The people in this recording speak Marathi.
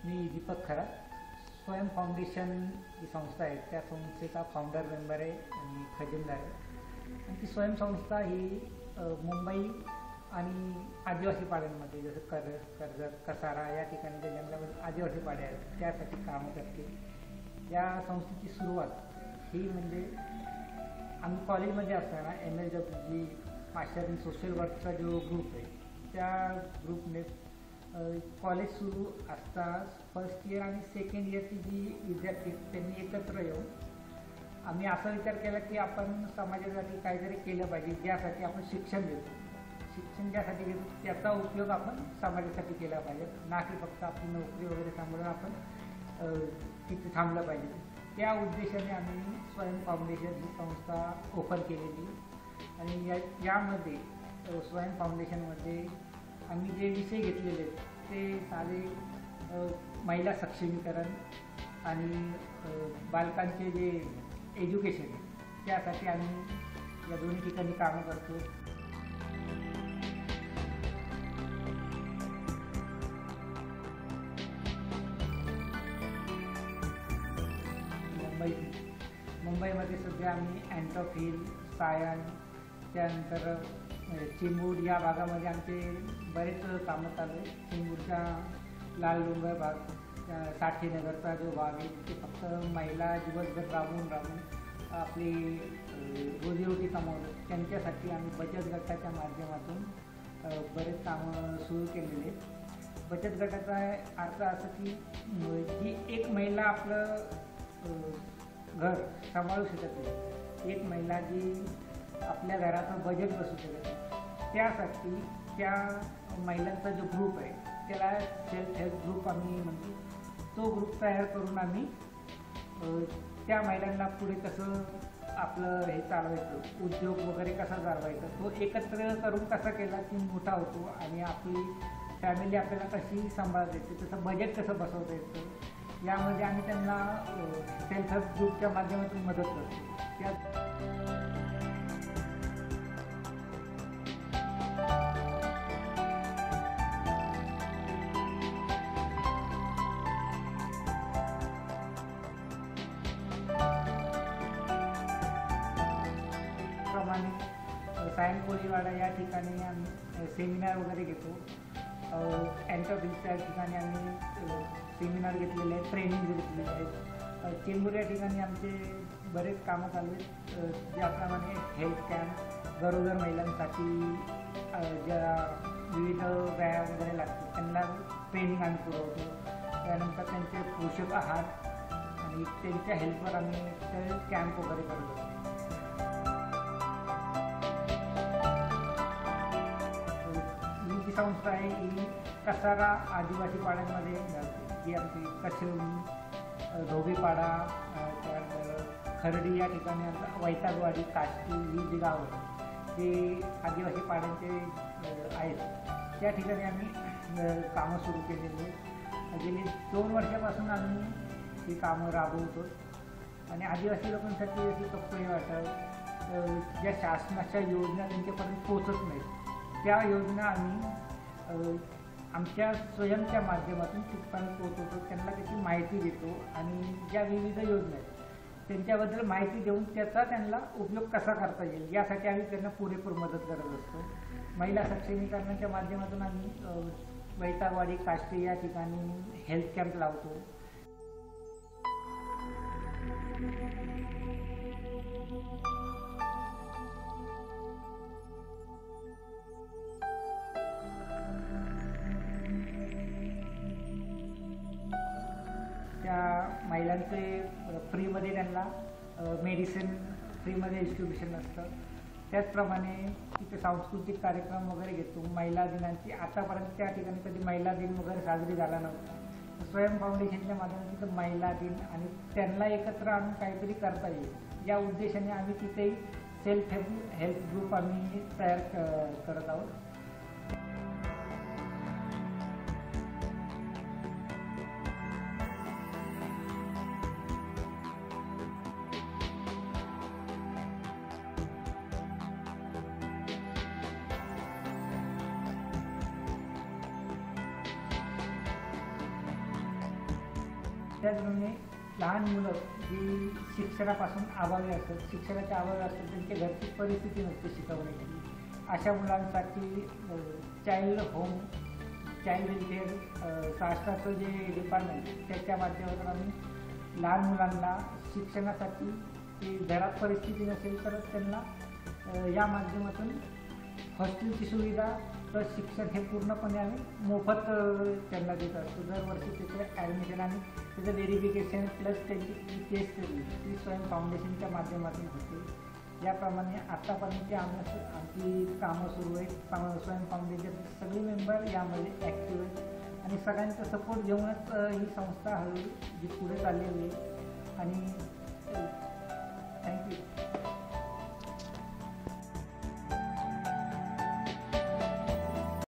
मी दीपक खरात. स्वयं फाउंडेशन ही संस्था आहे, त्या संस्थेचा फाउंडर मेंबर आहे आणि खजिनदार आहे. आणि ती स्वयं संस्था ही मुंबई आणि आदिवासी पाड्यांमध्ये जसं कर्जत, कसारा या ठिकाणी ज्या जंगलामध्ये आदिवासी पाड्या आहेत त्यासाठी कामं करते. या संस्थेची सुरुवात ही म्हणजे आम्ही कॉलेजमध्ये असताना MSWG मास्टर इन सोशल वर्कचा जो ग्रुप आहे त्या ग्रुपने कॉलेज सुरू असता फर्स्ट इयर आणि सेकंड इयरची जी विद्यार्थी त्यांनी एकत्र येऊन आम्ही असा विचार केला की आपण समाजासाठी काहीतरी केलं पाहिजे, ज्यासाठी आपण शिक्षण देतो. शिक्षण ज्यासाठी घेतो त्याचा उपयोग आपण समाजासाठी केला पाहिजे, ना की फक्त आपली नोकरी वगैरे सांभाळून आपण तिथे थांबलं पाहिजे. त्या उद्देशाने आम्ही स्वयं फाउंडेशन ही संस्था ओपन केलेली. आणि यामध्ये स्वयं फाउंडेशनमध्ये आम्ही जे विषय घेतलेले आहेत ते सारे महिला सक्षमीकरण आणि बालकांचे जे एज्युकेशन आहे त्यासाठी आम्ही या दोन्ही ठिकाणी कामं करतो. मुंबईमध्ये सध्या आम्ही अँटॉप हिल, सायन, त्यानंतर चिंबूड या भागामध्ये आमचे बरेच कामं चालू आहे. चिंबूडचा लाल डोंगर भाग, साठेनगरचा जो भाग आहे तिथे फक्त महिला दिवसभर राबून आपली रोजीरोटी कमावतात. त्यांच्यासाठी आम्ही बचत गटाच्या माध्यमातून बरेच कामं सुरू केलेले आहेत. बचत गटाचा अर्थ असं की जी एक महिला आपलं घर सांभाळू शकत नाही, एक महिला जी आपल्या घराचं बजेट बसू शकत नाही, त्यासाठी त्या महिलांचा जो ग्रुप आहे त्याला सेल्फ हेल्प ग्रुप आम्ही म्हणतो. तो ग्रुप तयार करून आम्ही त्या महिलांना पुढे कसं आपलं हे चालवायचं, उद्योग वगैरे कसा चालवायचा, तो एकत्र करून कसा केला की मोठा होतो आणि आपली फॅमिली आपल्याला कशी सांभाळता येते, तसं बजेट कसं बसवता येतं, यामध्ये आम्ही त्यांना सेल्फ हेल्प ग्रुपच्या माध्यमातून मदत करतो. त्याप्रमाणे सायन कोळीवाडा या ठिकाणी आम्ही सेमिनार वगैरे घेतो. अँटॉप हिलच्या ठिकाणी आम्ही सेमिनार घेतलेले आहेत, ट्रेनिंग घेतलेले आहेत. चेंबूर या ठिकाणी आमचे बरेच कामं चालू आहेत, ज्याप्रमाणे हेल्थ कॅम्प, गरोदर महिलांसाठी ज्या विविध व्यायाम वगैरे लागतात त्यांना ट्रेनिंग आम्ही पुरवतो. त्यानंतर त्यांचे पोषक आहार आणि त्यांच्या हेल्पवर आम्ही ते कॅम्प वगैरे करतो. ही जी संस्था आहे ही कसारा आदिवासी पाड्यांमध्ये जी आमची कशेवणी, धोबीपाडा, त्यानंतर खर्डी या ठिकाणी वैतागवाडी, काष्टी ही जी गावं जे आदिवासी पाड्यांचे आहेत त्या ठिकाणी आम्ही कामं सुरू केलेली आहेत. गेली 2 वर्षापासून आम्ही ही कामं राबवतो. आणि आदिवासी लोकांसाठी अशी कपडे वाटप, ज्या शासनाच्या योजना त्यांच्यापर्यंत पोचत नाहीत त्या योजना आम्ही आमच्या स्वयंच्या माध्यमातून ठिकठिकाणी पोचवतो, त्यांना त्याची माहिती देतो आणि ज्या विविध योजना आहेत त्यांच्याबद्दल माहिती देऊन त्याचा त्यांना उपयोग कसा करता येईल यासाठी आम्ही त्यांना पुरेपूर मदत करत असतो. महिला सक्षमीकरणाच्या माध्यमातून आम्ही वैतागवाडी, काष्टी या ठिकाणी हेल्थ कॅम्प लावतो. त्या महिलांचे फ्रीमध्ये त्यांना मेडिसिन फ्रीमध्ये डिस्ट्रीब्युशन असतं. त्याचप्रमाणे तिथे सांस्कृतिक कार्यक्रम वगैरे घेतो. महिला दिनांची आतापर्यंत त्या ठिकाणी कधी महिला दिन वगैरे साजरी झाला नव्हता. स्वयं फाउंडेशनच्या माध्यमातून तिथं महिला दिन आणि त्यांना एकत्र आणून काहीतरी करता येईल या उद्देशाने आम्ही तिथेही सेल्फ हेल्प ग्रुप आम्ही तयार करत आहोत. त्याचप्रमाणे लहान मुलं जी शिक्षणापासून अभावी असतात, शिक्षणाच्या अभावी असतात, त्यांच्या घरची परिस्थिती नसते शिकवण्याची, अशा मुलांसाठी चाइल्ड होम, चाइल्ड वेलफेअर शासनाचं जे डिपार्टमेंट त्याच्या माध्यमातून आम्ही लहान मुलांना शिक्षणासाठी ते घरात परिस्थिती नसेल तर त्यांना या माध्यमातून हॉस्टेलची सुविधा प्लस शिक्षण हे पूर्णपणे आम्ही मोफत त्यांना देत असतो. दरवर्षी त्याचं ॲडमिशन आणि त्याचं व्हेरिफिकेशन प्लस त्यांची टेस्ट ती स्वयं फाउंडेशनच्या माध्यमातून होते. याप्रमाणे आत्तापर्यंत आमची कामं सुरू आहेत. स्वयं फाउंडेशन सगळे मेंबर यामध्ये ॲक्टिव्ह आहेत आणि सगळ्यांचा सपोर्ट घेऊनच ही संस्था हळूहळू जी पुढे चाललेली आहे. आणि थँक्यू.